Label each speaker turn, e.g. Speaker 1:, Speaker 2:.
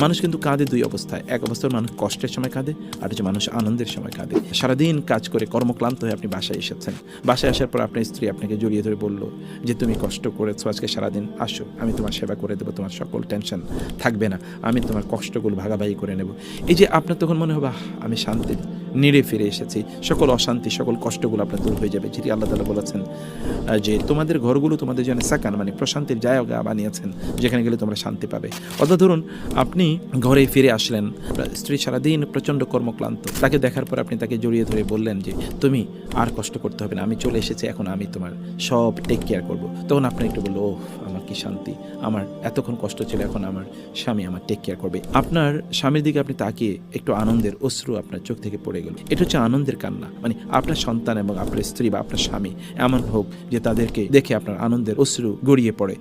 Speaker 1: মানুষ কিন্তু কাঁদে দুই অবস্থায়। এক অবস্থায় মানুষ কষ্টের সময় কাঁদে, আর হচ্ছে মানুষ আনন্দের সময় কাঁদে। সারাদিন কাজ করে কর্মক্লান্ত হয়ে আপনি বাসায় এসেছেন, বাসায় আসার পর আপনার স্ত্রী আপনাকে জড়িয়ে ধরে বলল যে তুমি কষ্ট করেছো আজকে সারাদিন, আসো আমি তোমার সেবা করে দেবো, তোমার সকল টেনশন থাকবে না, আমি তোমার কষ্টগুলো ভাগাভাগি করে নেব। এই যে আপনার তখন মনে হবে আমি শান্তি নিড়ে ফিরে এসেছি, সকল অশান্তি সকল কষ্টগুলো আপনার দূর হয়ে যাবে। যেটি আল্লাহ তাআলা বলেছেন যে তোমাদের ঘরগুলো তোমাদের জন্য সাকান, মানে প্রশান্তির জায়গা বানিয়েছেন, যেখানে গেলে তোমরা শান্তি পাবে। অর্থাৎ ধরুন আপনি ঘরে ফিরে আসলেন, স্ত্রী সারাদিন প্রচণ্ড কর্মক্লান্ত, তাকে দেখার পর আপনি তাকে জড়িয়ে ধরে বললেন যে তুমি আর কষ্ট করতে হবে না, আমি চলে এসেছি, এখন আমি তোমার সব টেক কেয়ার করব। তখন আপনি একটু বললো ওহ আমার কি শান্তি, আমার এতক্ষণ কষ্ট ছিল, এখন আমার স্বামী আমার টেক কেয়ার করবে। আপনার স্বামীর দিকে আপনি তাকিয়ে একটু আনন্দের অশ্রু আপনার চোখ থেকে পড়ে গেল। এটা হচ্ছে আনন্দের কান্না। মানে আপনার সন্তান এবং আপনার স্ত্রী বা আপনার স্বামী এমন হোক যে তাদেরকে দেখে আপনার আনন্দের অশ্রু গড়িয়ে পড়ে।